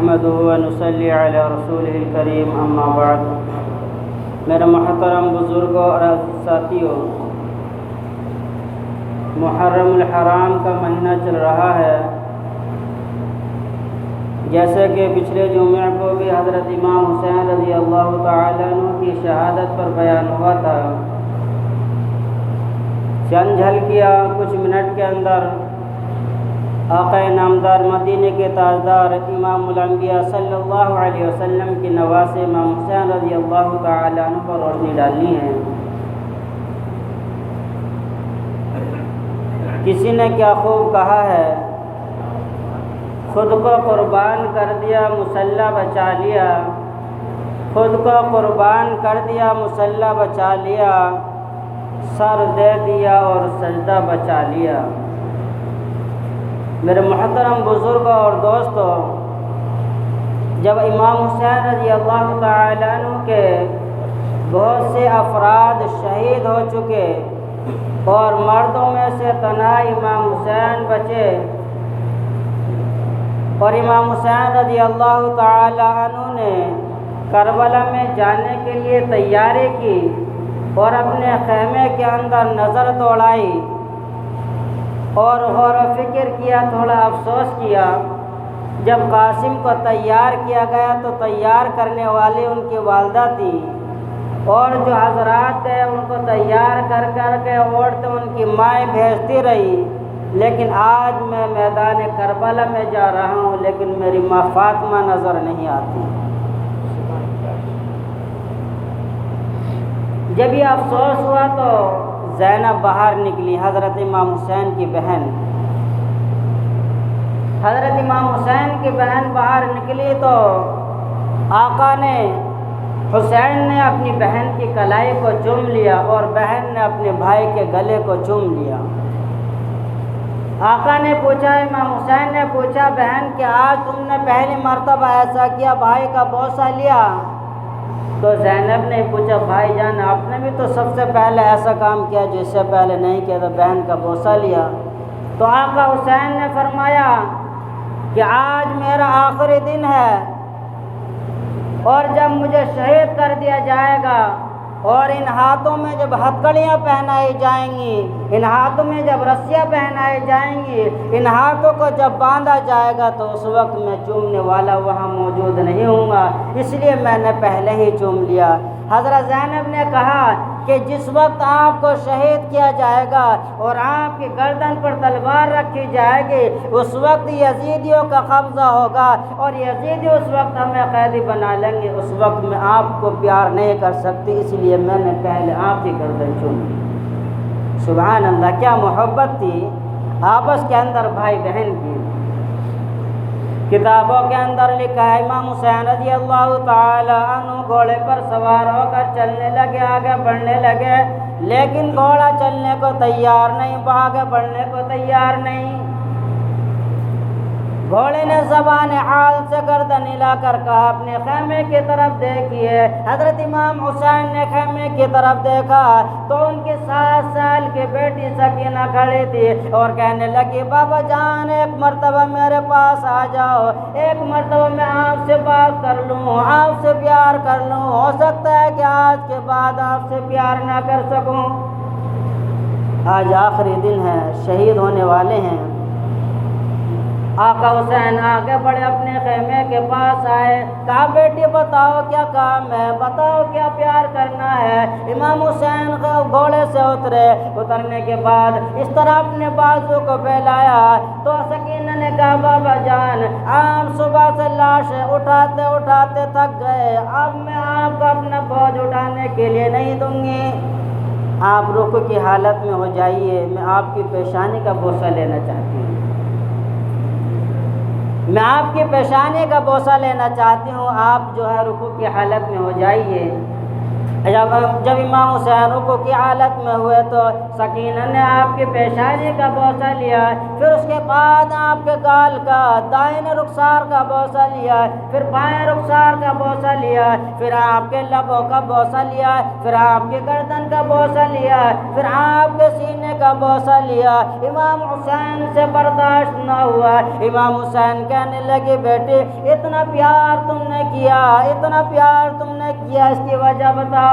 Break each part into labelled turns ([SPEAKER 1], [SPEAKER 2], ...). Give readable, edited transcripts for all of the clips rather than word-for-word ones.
[SPEAKER 1] نحمده ونصلي على رسوله الكريم اما بعد۔ میرے محترم بزرگوں اور عزیز ساتھیوں، محرم الحرام کا مہینہ چل رہا ہے۔ جیسے کہ پچھلے جمعہ کو بھی حضرت امام حسین رضی اللہ تعالیٰ عنہ کی شہادت پر بیان ہوا تھا۔ چند جھلکیاں کچھ منٹ کے اندر آقا نامدار مدینے کے تاجدار امام الانبیاء صلی اللہ علیہ وسلم کی نواسے امام حسین رضی اللہ تعالیٰ عنہ پر روشنی ڈالنی ہے۔ کسی نے کیا خوب کہا ہے، خود کو قربان کر دیا مسلح بچا لیا، خود کو قربان کر دیا مسلح بچا لیا، سر دے دیا اور سجدہ بچا لیا۔ میرے محترم بزرگوں اور دوستوں، جب امام حسین رضی اللہ تعالیٰ عنہ کے بہت سے افراد شہید ہو چکے اور مردوں میں سے تنہا امام حسین بچے، اور امام حسین رضی اللہ تعالیٰ عنہ نے کربلا میں جانے کے لیے تیاری کی اور اپنے خیمے کے اندر نظر دوڑائی اور غور و فکر کیا، تھوڑا افسوس کیا۔ جب قاسم کو تیار کیا گیا تو تیار کرنے والی ان کی والدہ تھی، اور جو حضرات تھے ان کو تیار کر کے عورتیں ان کی مائیں بھیجتی رہی۔ لیکن آج میں میدان کربلا میں جا رہا ہوں، لیکن میری ماں فاطمہ نظر نہیں آتی۔ جب یہ افسوس ہوا تو زینب باہر نکلی، حضرت امام حسین کی بہن۔ حضرت امام حسین کی بہن باہر نکلی تو آقا نے، حسین نے اپنی بہن کی کلائی کو چوم لیا اور بہن نے اپنے بھائی کے گلے کو چوم لیا۔ آقا نے پوچھا، امام حسین نے پوچھا، بہن کہ آج تم نے پہلی مرتبہ ایسا کیا، بھائی کا بوسہ لیا؟ تو زینب نے پوچھا، بھائی جان آپ نے بھی تو سب سے پہلے ایسا کام کیا جو اس سے پہلے نہیں کیا، تو بہن کا بوسہ لیا۔ تو آقا حسین نے فرمایا کہ آج میرا آخری دن ہے، اور جب مجھے شہید کر دیا جائے گا اور ان ہاتھوں میں جب ہتھکڑیاں پہنائی جائیں گی، ان ہاتھوں میں جب رسیاں پہنائی جائیں گی، ان ہاتھوں کو جب باندھا جائے گا تو اس وقت میں چومنے والا وہاں موجود نہیں ہوں گا، اس لیے میں نے پہلے ہی چوم لیا۔ حضرت زینب نے کہا کہ جس وقت آپ کو شہید کیا جائے گا اور آپ کی گردن پر تلوار رکھی جائے گی، اس وقت یزیدیوں کا قبضہ ہوگا اور یزیدی اس وقت ہمیں قیدی بنا لیں گے، اس وقت میں آپ کو پیار نہیں کر سکتی، اس لیے میں نے پہلے آپ کی گردن چوم لی۔ سبحان اللہ، کیا محبت تھی آپس کے اندر بھائی بہن کی۔ کتابوں کے اندر لکھا ہے امام حسین رضی اللہ تعالی عنہ گھوڑے پر سوار ہو کر چلنے لگے، آگے بڑھنے لگے، لیکن گھوڑا چلنے کو تیار نہیں، آگے بڑھنے کو تیار نہیں۔ گھوڑے نے زبان حال سے گردن ہلا کر کہا، اپنے خیمے کی طرف دیکھیے۔ حضرت امام حسین نے خیمے کی طرف دیکھا تو ان کی 7 سال کی بیٹی سکینہ کھڑی تھی اور کہنے لگی، بابا جان ایک مرتبہ میرے پاس آ جاؤ، ایک مرتبہ میں آپ سے بات کر لوں، آپ سے پیار کر لوں، ہو سکتا ہے کہ آج کے بعد آپ سے پیار نہ کر سکوں۔ آج آخری دن ہے، شہید ہونے والے ہیں۔ آقا حسین آگے بڑھے، اپنے خیمے کے پاس آئے، کہا بیٹی بتاؤ کیا کام ہے، بتاؤ کیا پیار کرنا ہے۔ امام حسین گھوڑے سے اترنے کے بعد اس طرح اپنے بازو کو پھیلایا تو سکینہ نے کہا، بابا جان آپ صبح سے لاشیں اٹھاتے اٹھاتے تھک گئے، اب میں آپ کو اپنا بوجھ اٹھانے کے لیے نہیں دوں گی، آپ رکوع کی حالت میں ہو جائیے، میں آپ کی پیشانی کا بوسہ لینا چاہتی ہوں، میں آپ کی پیشانی کا بوسہ لینا چاہتی ہوں، آپ جو ہے رکوع کی حالت میں ہو جائیے۔ جب امام حسین رکوع کی حالت میں ہوئے تو سکینہ نے آپ کی پیشانی کا بوسہ لیا، پھر اس کے بعد آپ کے گال کا دائیں رخسار کا بوسہ لیا، پھر بائیں رخسار کا بوسہ لیا، پھر آپ کے لبوں کا بوسہ لیا، پھر آپ کی گردن کا بوسہ لیا، پھر آپ کے سینے کا بوسہ لیا۔ امام حسین سے برداشت نہ ہوا، امام حسین کہنے لگے بیٹے اتنا پیار تم نے کیا، اتنا پیار تم نے کیا، اس کی وجہ بتاؤ۔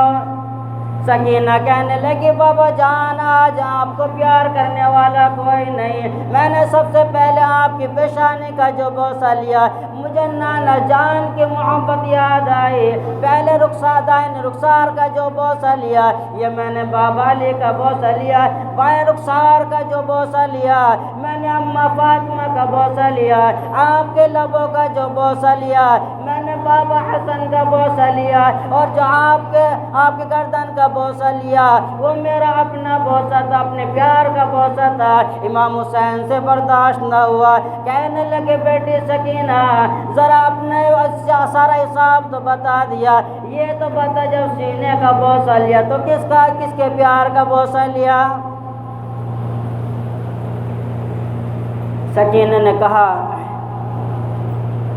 [SPEAKER 1] سکینہ کہنے لگی بابا جان آج آپ کو پیار کرنے والا کوئی نہیں، میں نے سب سے پہلے آپ کی پیشانی کا جو بوسہ لیا مجھے نانا جان کی محبت یاد آئی، پہلے دائیں رخسار کا جو بوسہ لیا یہ میں نے بابا علی کا بوسہ لیا، بائیں رخسار کا جو بوسہ لیا میں نے اماں فاطمہ کا بوسہ لیا، آپ کے لبوں کا جو بوسہ لیا میں نے بابا حسن کا بوسہ لیا، اور جو آپ کے گردن کا بوسہ لیا وہ میرا اپنا بوسہ تھا، اپنے پیار کا بوسہ تھا۔ امام حسین سے برداشت نہ ہوا، کہنے لگے بیٹی سکینہ ذرا اپنے سارا حساب تو بتا دیا، یہ تو بتا جب سینے کا بوسہ لیا تو کس کے پیار کا بوسہ لیا؟ سکینہ نے کہا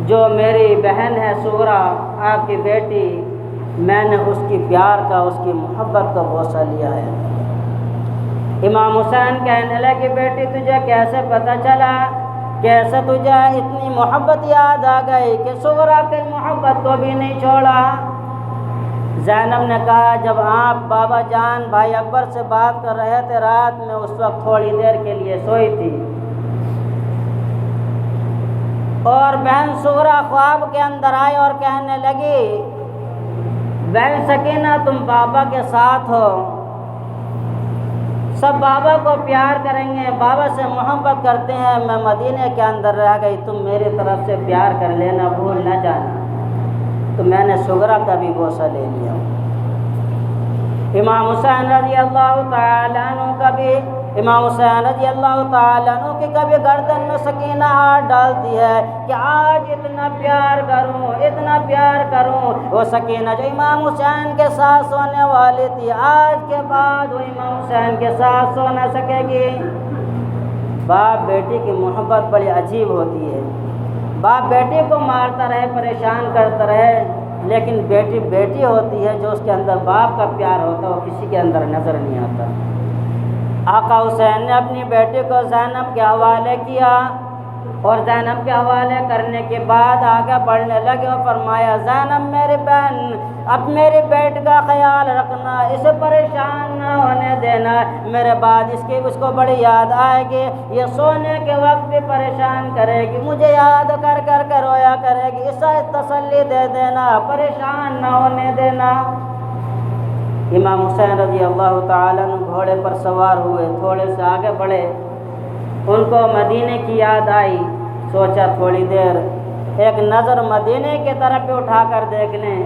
[SPEAKER 1] جو میری بہن ہے سغرا آپ کی بیٹی، میں نے اس کی پیار کا اس کی محبت کا بوسہ لیا ہے۔ امام حسین کہنے لگے بیٹی تجھے کیسے پتہ چلا، کیسے تجھے اتنی محبت یاد آ گئی کہ سغرا کی محبت کو بھی نہیں چھوڑا؟ زینب نے کہا جب آپ بابا جان بھائی اکبر سے بات کر رہے تھے رات میں اس وقت تھوڑی دیر کے لیے سوئی تھی، اور بہن سغرا خواب کے اندر آئی اور کہنے لگی بہن سکینہ تم بابا کے ساتھ ہو، سب بابا کو پیار کریں گے، بابا سے محبت کرتے ہیں، میں مدینے کے اندر رہ گئی، تم میری طرف سے پیار کر لینا، بھول نہ جانا۔ تو میں نے سغرا کا بھی بوسہ لے لیا۔ امام حسین رضی اللہ تعالیٰ عنہ کی کبھی گردن میں سکینہ ہاتھ ڈالتی ہے کہ آج اتنا پیار کروں، وہ سکینہ جو امام حسین کے ساتھ سونے والی تھی آج کے بعد وہ امام حسین کے ساتھ سو نہ سکے گی۔ باپ بیٹی کی محبت بڑی عجیب ہوتی ہے، باپ بیٹی کو مارتا رہے پریشان کرتا رہے، لیکن بیٹی بیٹی ہوتی ہے جو اس کے اندر باپ کا پیار ہوتا ہے وہ کسی کے اندر نظر نہیں آتا۔ آقا حسین نے اپنی بیٹی کو زینب کے حوالے کیا، اور زینب کے حوالے کرنے کے بعد آگے بڑھنے لگے اور فرمایا زینب میری بہن اب میری بیٹی کا خیال رکھنا، اسے پریشان نہ ہونے دینا، میرے بعد اس کو بڑی یاد آئے گی، یہ سونے کے وقت بھی پریشان کرے گی، مجھے یاد کر کر کے رویا کرے گی، اسے تسلی دے دینا، پریشان نہ ہونے دینا۔ امام حسین رضی اللہ تعالیٰ عنہ گھوڑے پر سوار ہوئے، تھوڑے سے آگے بڑھے، ان کو مدینے کی یاد آئی، سوچا تھوڑی دیر ایک نظر مدینے کی طرف بھی اٹھا کر دیکھ لیں،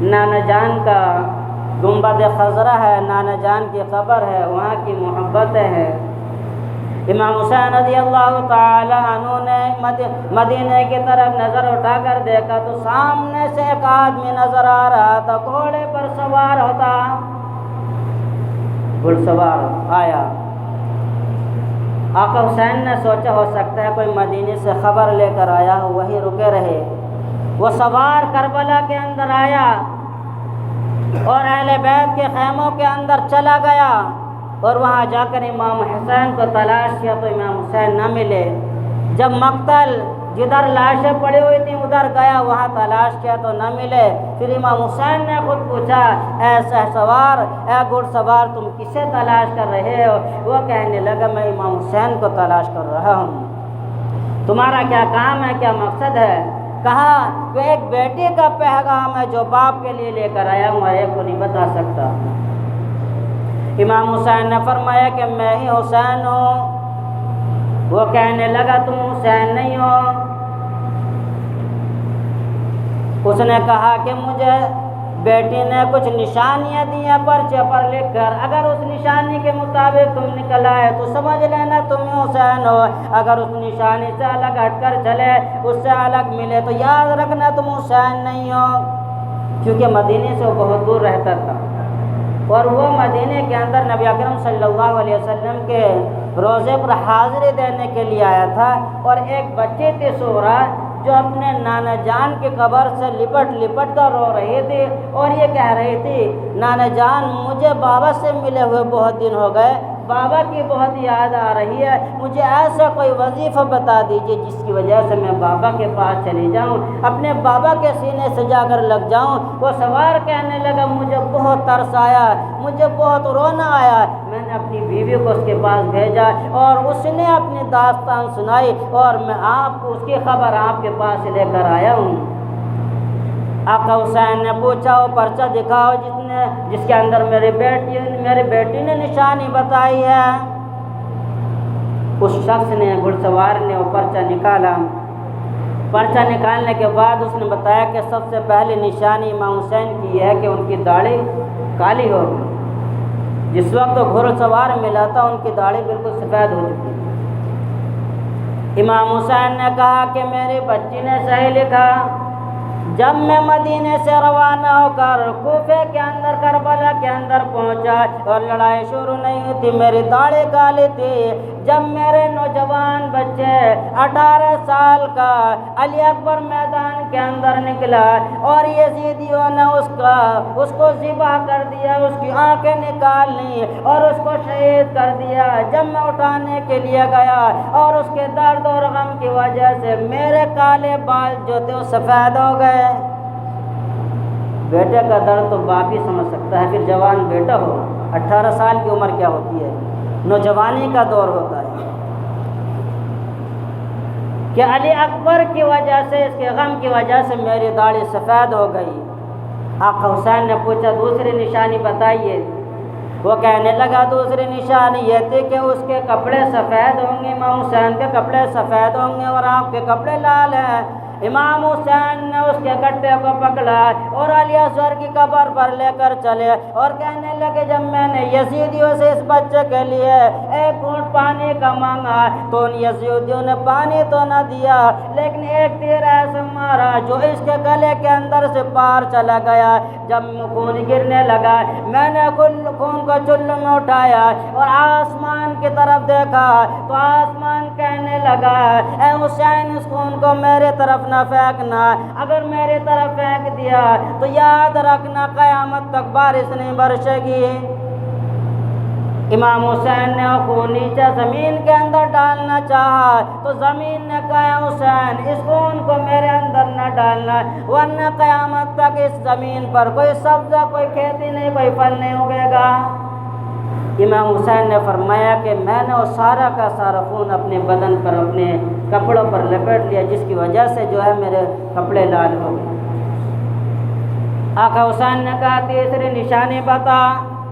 [SPEAKER 1] نانا جان کا گنبد خضرا ہے، نانا جان کی قبر ہے، وہاں کی محبتیں ہیں۔ امام حسین رضی اللہ تعالی عنہ نے مدینے کی طرف نظر اٹھا کر دیکھا تو سامنے سے ایک آدمی نظر آ رہا تھا، گھوڑے پر سوار ہوتا، گھڑ سوار آیا۔ آقا حسین نے سوچا ہو سکتا ہے کوئی مدینے سے خبر لے کر آیا ہو، وہیں رکے رہے۔ وہ سوار کربلا کے اندر آیا اور اہل بیت کے خیموں کے اندر چلا گیا، اور وہاں جا کر امام حسین کو تلاش کیا تو امام حسین نہ ملے۔ جب مقتل جدھر لاشیں پڑی ہوئی تھیں ادھر گیا، وہاں تلاش کیا تو نہ ملے۔ پھر امام حسین نے خود پوچھا اے سوار، اے گھڑ سوار، تم کسے تلاش کر رہے ہو؟ وہ کہنے لگا میں امام حسین کو تلاش کر رہا ہوں۔ تمہارا کیا کام ہے، کیا مقصد ہے؟ کہا کہ ایک بیٹی کا پیغام ہے جو باپ کے لیے لے کر آیا ہوں، ایک کو نہیں بتا سکتا۔ امام حسین نے فرمایا کہ میں ہی حسین ہوں۔ وہ کہنے لگا تم حسین نہیں ہو۔ اس نے کہا کہ مجھے بیٹی نے کچھ نشانیاں دی ہیں پرچے پر لکھ کر، اگر اس نشانی کے مطابق تم نکل آئے تو سمجھ لینا تم ہی حسین ہو، اگر اس نشانی سے الگ ہٹ کر چلے، اس سے الگ ملے تو یاد رکھنا تم حسین نہیں ہو، کیونکہ مدینے سے وہ بہت دور رہتا تھا۔ اور وہ مدینے کے اندر نبی اکرم صلی اللہ علیہ وسلم کے روزے پر حاضری دینے کے لیے آیا تھا، اور ایک بچی تھی سورہ جو اپنے نانا جان کی قبر سے لپٹ لپٹ کر رو رہی تھی اور یہ کہہ رہی تھی، نانا جان مجھے بابا سے ملے ہوئے بہت دن ہو گئے، بابا کی بہت یاد آ رہی ہے، مجھے ایسا کوئی وظیفہ بتا دیجئے جس کی وجہ سے میں بابا کے پاس چلی جاؤں، اپنے بابا کے سینے سے جا کر لگ جاؤں۔ وہ سوار کہنے لگا مجھے بہت ترس آیا، مجھے بہت رونا آیا، میں نے اپنی بیوی کو اس کے پاس بھیجا اور اس نے اپنی داستان سنائی اور میں آپ کو اس کی خبر آپ کے پاس لے کر آیا ہوں۔ آقا حسین نے پوچھا وہ پرچہ دکھاؤ جس کے اندر میری بیٹی نے نشانی بتائی ہے۔ اس شخص نے، گھڑ سوار نے وہ پرچہ نکالا۔ پرچہ نکالنے کے بعد اس نے بتایا کہ سب سے پہلی نشانی امام حسین کی یہ ہے کہ ان کی داڑھی کالی ہو گئی۔ جس وقت وہ گھڑ سوار ملا تھا ان کی داڑھی بالکل سفید ہو چکی۔ امام حسین نے کہا کہ میری بچی نے صحیح لکھا، جب میں مدینے سے روانہ ہو کر کوفے کے اندر کربلا کے اندر پہنچا اور لڑائی شروع نہیں تھی، میری داڑھی کالی تھی۔ جب میرے نوجوان بچے 18 سال کا علی اکبر میدان کے اندر نکلا اور یزیدیوں نے اس کو ذبح کر دیا، اس کی آنکھیں نکال لی اور اس کو شہید کر دیا، جب میں اٹھانے کے لیے گیا اور اس کے درد اور غم کی وجہ سے میرے کالے بال جو تھے وہ سفید ہو گئے۔ بیٹے کا درد تو باپ ہی سمجھ سکتا ہے، پھر جوان بیٹا ہو، 18 سال کی عمر کیا ہوتی ہے، نوجوانی کا دور ہوتا ہے، کہ علی اکبر کی وجہ سے، اس کے غم کی وجہ سے میری داڑھی سفید ہو گئی۔ آقا حسین نے پوچھا دوسری نشانی بتائیے۔ وہ کہنے لگا دوسری نشانی یہ تھی کہ اس کے کپڑے سفید ہوں گے، امام حسین کے کپڑے سفید ہوں گے اور آپ کے کپڑے لال ہیں۔ امام حسین نے اس کے گٹے کو پکڑا اور علی اصغر کی قبر پر لے کر چلے اور کہنے لگے جب میں نے یزیدیوں سے اس بچے کے لیے ایک گھونٹ پانی کا مانگا تو ان یزیدیوں نے پانی تو نہ دیا لیکن ایک تیر ایسا مارا جو اس کے گلے کے اندر سے پار چلا گیا۔ جب خون گرنے لگا میں نے خون کو چلو میں اٹھایا اور آسمان کی طرف دیکھا تو آسمان کہنے لگا اے حسین اس خون کو میرے طرف نہ پھینکنا، اگر میری طرف پھینک دیا تو یاد رکھنا قیامت تک بارش نہیں برسے گی۔ امام حسین نے خون نیچے زمین کے اندر ڈالنا چاہا تو زمین نے کہا حسین اس خون کو میرے اندر نہ ڈالنا ورنہ قیامت تک اس زمین پر کوئی سبزہ، کوئی کھیتی نہیں، کوئی پھل نہیں اگے گا۔ امام حسین نے فرمایا کہ میں نے وہ سارا کا سارا خون اپنے بدن پر، اپنے کپڑوں پر لپیٹ لیا جس کی وجہ سے جو ہے میرے کپڑے لال ہو گئے۔ آقا حسین نے کہا تیسری نشانی بتا۔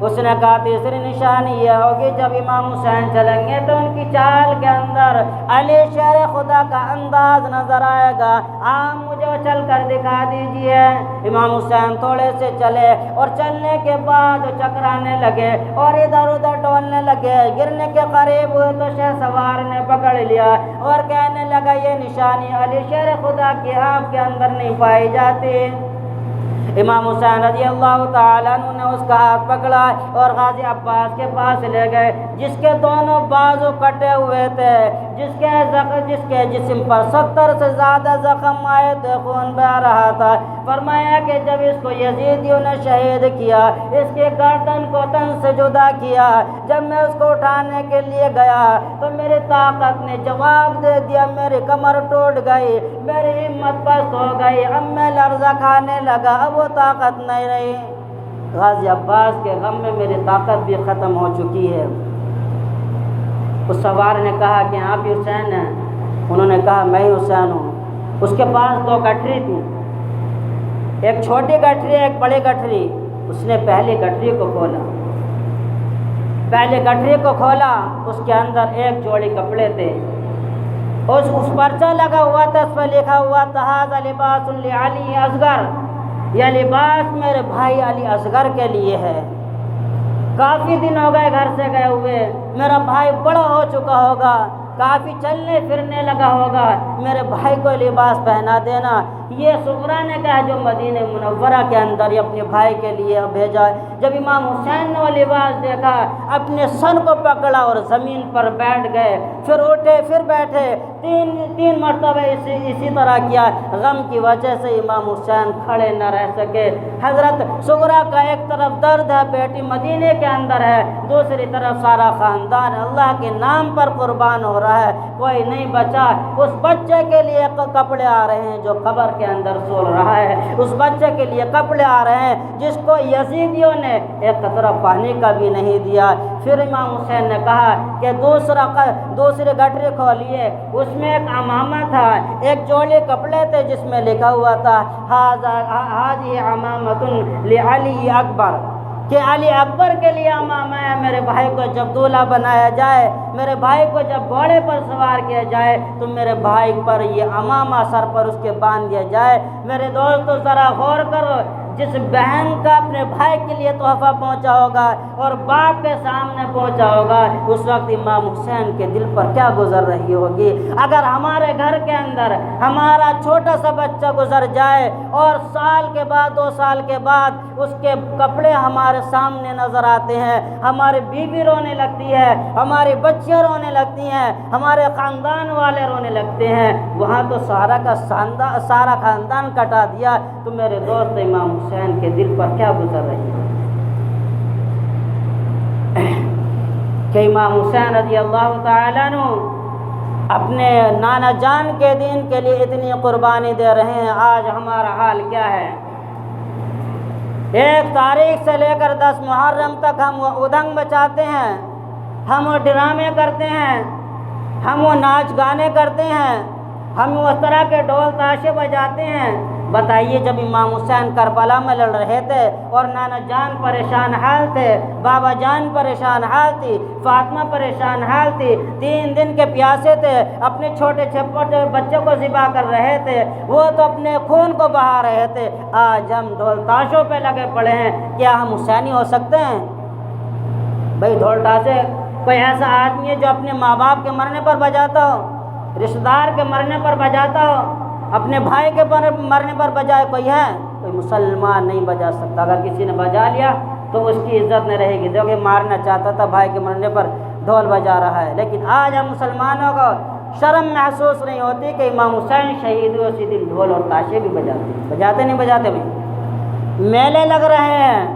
[SPEAKER 1] اس نے کہا تیسری نشانی یہ ہوگی جب امام حسین چلیں گے تو ان کی چال کے اندر علی شیر خدا کا انداز نظر آئے گا، آپ مجھے چل کر دکھا دیجئے۔ امام حسین تھوڑے سے چلے اور چلنے کے بعد چکرانے لگے اور ادھر ادھر ڈولنے لگے، گرنے کے قریب ہوئے تو شہ سوار نے پکڑ لیا اور کہنے لگا یہ نشانی علی شیر خدا کی آپ کے اندر نہیں پائی جاتی۔ امام حسین رضی اللہ تعالیٰ عنہ نے اس کا ہاتھ پکڑا اور غازی عباس کے پاس لے گئے جس کے دونوں بازو کٹے ہوئے تھے، جس کے جسم پر 70 سے زیادہ زخم آئے تھے، خون بہہ رہا تھا۔ فرمایا کہ جب اس کو یزیدیوں نے شہید کیا، اس کے گردن کو تن سے جدا کیا، جب میں اس کو اٹھانے کے لیے گیا تو میری طاقت نے جواب دے دیا، میری کمر ٹوٹ گئی، میری ہمت پست ہو گئی، اب میں لرزہ کھانے لگا، اب وہ طاقت نہیں رہی۔ غازی عباس کے غم میں میری طاقت بھی ختم ہو چکی ہے۔ اس سوار نے کہا کہ آپ ہی حسین ہیں؟ انہوں نے کہا میں ہی حسین ہوں۔ اس کے پاس 2 گٹھری تھی، ایک چھوٹی گٹھری ایک بڑی گٹھری۔ اس نے پہلی گٹھری کو کھولا، اس کے اندر ایک جوڑی کپڑے تھے، اس پرچہ لگا ہوا تھا، اس پر لکھا ہوا تھا ھذا لباس لعلی اصغر، یہ لباس میرے بھائی علی اصغر کے لیے ہے۔ کافی دن ہو گئے گھر سے گئے ہوئے، میرا بھائی بڑا ہو چکا ہوگا، کافی چلنے پھرنے لگا ہوگا، میرے بھائی کو لباس پہنا دینا۔ یہ صغرا نے کہا جو مدینہ منورہ کے اندر یہ اپنے بھائی کے لیے بھیجا ہے۔ جب امام حسین نے وہ لباس دیکھا اپنے سن کو پکڑا اور زمین پر بیٹھ گئے، پھر اٹھے پھر بیٹھے، تین مرتبہ اسی طرح کیا۔ غم کی وجہ سے امام حسین کھڑے نہ رہ سکے۔ حضرت صغرا کا ایک طرف درد ہے، بیٹی مدینے کے اندر ہے، دوسری طرف سارا خاندان اللہ کے نام پر قربان ہو رہا ہے، کوئی نہیں بچا۔ اس بچے کے لیے کپڑے آ رہے ہیں جو قبر کے اندر سول رہا ہے، اس بچے کے لیے کپڑے آ رہے ہیں جس کو یزیدیوں نے ایک قطرہ پانی کا بھی نہیں دیا۔ پھر امام حسین نے کہا کہ دوسرے گٹھری کھولیے، اس میں ایک عمامہ تھا، ایک جوڑے کپڑے تھے جس میں لکھا ہوا تھا ہذہ عمامۃ لعلی اکبر، کہ علی اکبر کے لیے عمامہ ہے، میرے بھائی کو جب دولہا بنایا جائے، میرے بھائی کو جب گھوڑے پر سوار کیا جائے تو میرے بھائی پر یہ عمامہ سر پر اس کے باندھ دیا جائے۔ میرے دوستو ذرا غور کرو، جس بہن کا اپنے بھائی کے لیے تحفہ پہنچا ہوگا اور باپ کے سامنے پہنچا ہوگا، اس وقت امام حسین کے دل پر کیا گزر رہی ہوگی۔ اگر ہمارے گھر کے اندر ہمارا چھوٹا سا بچہ گزر جائے اور سال کے بعد 2 سال کے بعد اس کے کپڑے ہمارے سامنے نظر آتے ہیں، ہماری بیوی رونے لگتی ہے، ہماری بچیاں رونے لگتی ہیں، ہمارے خاندان والے رونے لگتے ہیں، وہاں تو سارا خاندان کٹا دیا، تو میرے دوست امام حسین کے دل پر کیا گزر رہی ہے کہ امام حسین رضی اللہ تعالیٰ عنہ اپنے نانا جان کے دین کے لیے اتنی قربانی دے رہے ہیں۔ آج ہمارا حال کیا ہے؟ 1 تاریخ سے لے کر 10 محرم تک ہم وہ ادھنگ مچاتے ہیں، ہم وہ ڈرامے کرتے ہیں، ہم وہ ناچ گانے کرتے ہیں، ہم اس طرح کے ڈھول تاشے بجاتے ہیں۔ بتائیے جب امام حسین کربلا میں لڑ رہے تھے اور نانا جان پریشان حال تھے، بابا جان پریشان حال تھی، فاطمہ پریشان حال تھی، 3 دن کے پیاسے تھے، اپنے چھوٹے چھوٹے بچوں کو ذبح کر رہے تھے، وہ تو اپنے خون کو بہا رہے تھے۔ آج ہم ڈھول تاشوں پہ لگے پڑے ہیں، کیا ہم حسینی ہو سکتے ہیں؟ بھائی ڈھول تاشے کوئی ایسا آدمی ہے جو اپنے ماں باپ کے مرنے پر بجاتا ہو، رشتہ دار کے مرنے پر بجاتا ہو، اپنے بھائی کے مرنے پر بجائے؟ کوئی ہے؟ کوئی مسلمان نہیں بجا سکتا۔ اگر کسی نے بجا لیا تو اس کی عزت نہیں رہے گی، جو کہ مارنا چاہتا تھا بھائی کے مرنے پر ڈھول بجا رہا ہے۔ لیکن آج ہم مسلمانوں کو شرم محسوس نہیں ہوتی کہ امام حسین شہید ہوئے، اسی دن ڈھول اور تاشے بھی بجاتے نہیں بجاتے بھائی؟ میلے لگ رہے ہیں،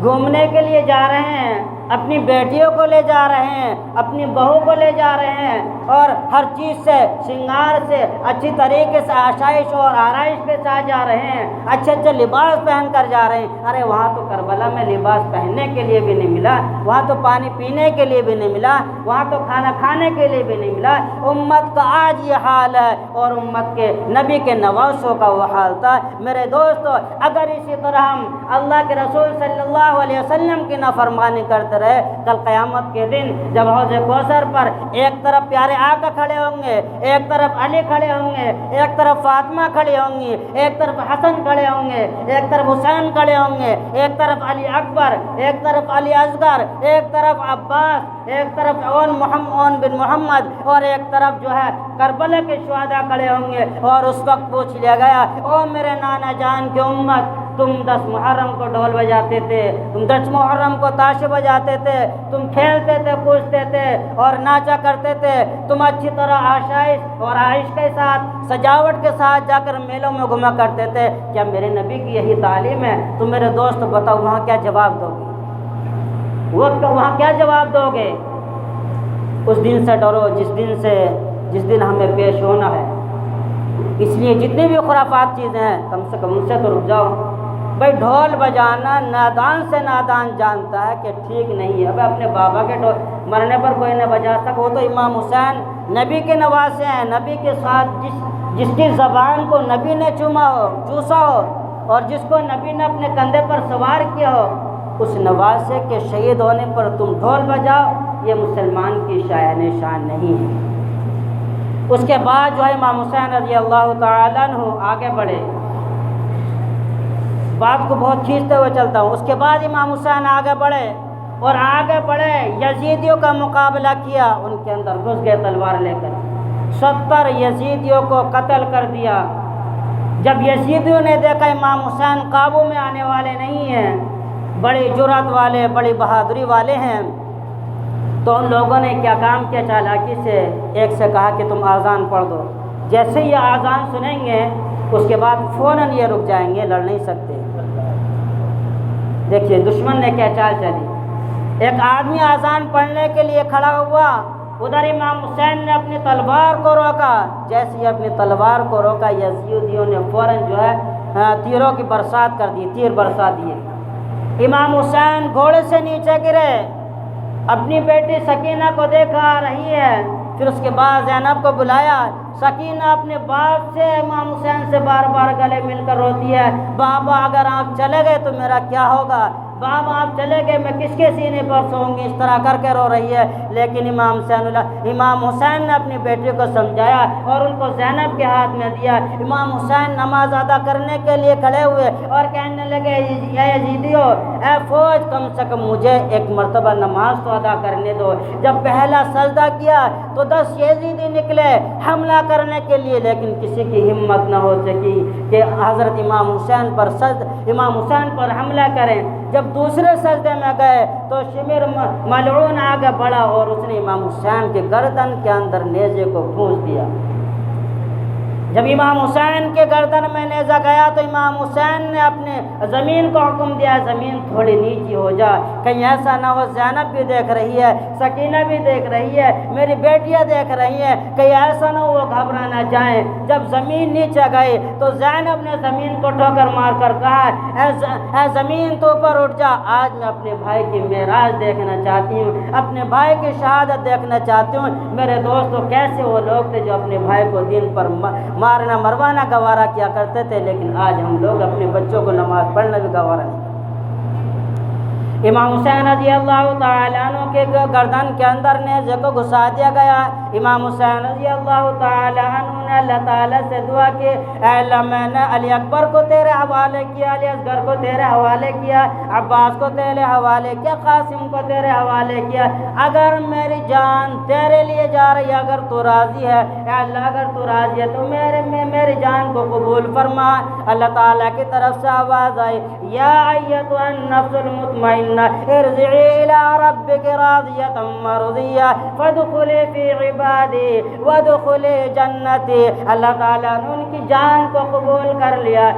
[SPEAKER 1] گھومنے کے لیے جا رہے ہیں، اپنی بیٹیوں کو لے جا رہے ہیں، اپنی بہو کو لے جا رہے ہیں، اور ہر چیز سے سنگار سے اچھی طریقے سے آشائش اور آرائش کے ساتھ جا رہے ہیں، اچھے لباس پہن کر جا رہے ہیں۔ ارے وہاں تو کربلا میں لباس پہننے کے لیے بھی نہیں ملا، وہاں تو پانی پینے کے لیے بھی نہیں ملا، وہاں تو کھانا کھانے کے لیے بھی نہیں ملا۔ امت کا آج یہ حال ہے اور امت کے نبی کے نواسوں کا وہ حال تھا۔ میرے دوستو، اگر اسی طرح ہم اللہ کے رسول صلی اللہ علیہ وسلم کی نافرمانی کرتے رہے، کل قیامت کے دن جب حوض کوثر پر ایک طرف پیارے آقا کھڑے ہوں گے، ایک طرف علی کھڑے ہوں گے، ایک طرف فاطمہ کھڑی ہوں گی، ایک طرف حسن کھڑے ہوں گے، ایک طرف حسین کھڑے ہوں گے، ایک طرف علی اکبر، ایک طرف علی اصغر، ایک طرف عباس، ایک طرف اون بن محمد، اور ایک طرف جو ہے کربلا کے شہداء کھڑے ہوں گے، اور اس وقت پوچھ لیا گیا، او میرے نانا جان کی امت، تم 10 محرم کو ڈھول بجاتے تھے، تم 10 محرم کو تاشے بجاتے تھے، تم کھیلتے تھے، کودتے تھے اور ناچا کرتے تھے، تم اچھی طرح آشائش اور عائش کے ساتھ سجاوٹ کے ساتھ جا کر میلوں میں گھوما کرتے تھے، کیا میرے نبی کی یہی تعلیم ہے؟ تو میرے دوست بتاؤ وہاں کیا جواب دو گے؟ وہاں کیا جواب دو گے؟ اس دن سے ڈرو جس دن ہمیں پیش ہونا ہے۔ اس لیے جتنی بھی خرافات چیزیں ہیں کم سے کم ان سے تو رک جاؤ۔ بھائی ڈھول بجانا نادان سے نادان جانتا ہے کہ ٹھیک نہیں ہے۔ اب اپنے بابا کے مرنے پر کوئی نہ بجا سکا، وہ تو امام حسین نبی کے نواسے ہیں، نبی کے ساتھ جس کی زبان کو نبی نے چوسا ہو اور جس کو نبی نے اپنے کندھے پر سوار کیا ہو، اس نواسے کے شہید ہونے پر تم ڈھول بجاؤ، یہ مسلمان کی شان نہیں ہے۔ اس کے بعد جو ہے امام حسین رضی اللہ تعالیٰ عنہ آگے بڑھے، بات کو بہت کھینچتے ہوئے چلتا ہوں۔ اس کے بعد امام حسین آگے بڑھے یزیدیوں کا مقابلہ کیا، ان کے اندر گھس گئے تلوار لے کر، 70 یزیدیوں کو قتل کر دیا، جب یزیدیوں نے دیکھا امام حسین قابو میں آنے والے نہیں ہیں، بڑی جرأت والے، بڑی بہادری والے ہیں، تو ان لوگوں نے کیا کام کیا، چالاکی سے ایک سے کہا کہ تم اذان پڑھ دو، جیسے یہ اذان سنیں گے اس کے بعد فوراً یہ رک جائیں گے، لڑ نہیں سکتے۔ دیکھیے دشمن نے کیا چال چلی، ایک آدمی اذان پڑھنے کے لیے کھڑا ہوا، ادھر امام حسین نے اپنی تلوار کو روکا، جیسے ہی اپنی تلوار کو روکا یزیدیوں نے فوراً جو ہے تیروں کی برسات کر دی، تیر برسا دیے۔ امام حسین گھوڑے سے نیچے گرے، اپنی بیٹی سکینہ کو دیکھا آ رہی ہے، پھر اس کے بعد زینب کو بلایا۔ سکینہ اپنے باپ سے امام حسین سے بار بار گلے مل کر روتی ہے، بابا اگر آپ چلے گئے تو میرا کیا ہوگا، بابا آپ چلے گئے میں کس کے سینے پر سوؤں گی، اس طرح کر کے رو رہی ہے۔ لیکن امام حسین نے اپنی بیٹی کو سمجھایا اور ان کو زینب کے ہاتھ میں دیا۔ امام حسین نماز ادا کرنے کے لیے کھڑے ہوئے اور کہنے لگے، اے یزیدیو، اے فوج، کم سے کم مجھے ایک مرتبہ نماز تو ادا کرنے دو۔ جب پہلا سجدہ کیا تو 10 یزیدی نکلے حملہ کرنے کے لیے، لیکن کسی کی ہمت نہ ہو سکی کہ حضرت امام حسین پر حملہ کریں۔ جب دوسرے سجدے میں گئے تو شمر ملعون آگے بڑھا اور اس نے امام حسین کے گردن کے اندر نیزے کو گھونس دیا۔ جب امام حسین کے گردن میں نیزہ گیا تو امام حسین نے اپنے زمین کو حکم دیا، زمین تھوڑی نیچی ہو جا، کہیں ایسا نہ ہو زینب بھی دیکھ رہی ہے، سکینہ بھی دیکھ رہی ہے، میری بیٹیاں دیکھ رہی ہیں، کہیں ایسا نہ ہو وہ گھبرا نہ جائیں۔ جب زمین نیچے گئی تو زینب نے زمین کو ٹھوکر مار کر کہا، اے زمین تو اوپر اٹھ جا، آج میں اپنے بھائی کی معراج دیکھنا چاہتی ہوں، اپنے بھائی کی شہادت دیکھنا چاہتی ہوں۔ میرے دوستو، کیسے وہ لوگ تھے جو اپنے بھائی کو دین پر مارنا مروانا گوارا کیا کرتے تھے، لیکن آج ہم لوگ اپنے بچوں کو نماز پڑھنا بھی گوارا نہیں کرتے۔ امام حسین رضی اللہ تعالیٰ عنہ کے گردن کے اندر نیزے کو گھسا دیا گیا۔ امام حسین رضی اللہ تعالیٰ عنہ نے اللہ تعالیٰ سے دعا کی، اے اللہ میں نے علی اکبر کو تیرے حوالے کیا، علی اصغر کو تیرے حوالے کیا، عباس کو تیرے حوالے کیا، قاسم کو تیرے حوالے کیا، اگر میری جان تیرے لیے جا رہی ہے، اگر تو راضی ہے، اے اللہ اگر تو راضی ہے تو میری جان کو قبول فرما۔ اللہ تعالیٰ کی طرف سے آواز آئی، یا ایتھا النفس المطمئنہ ارجعی الی ربک راضیۃ مرضیہ فادخلی فی عبادی وادخلی جنتی۔ اللہ تعالیٰ نے ان کی جان کو قبول کر لیا۔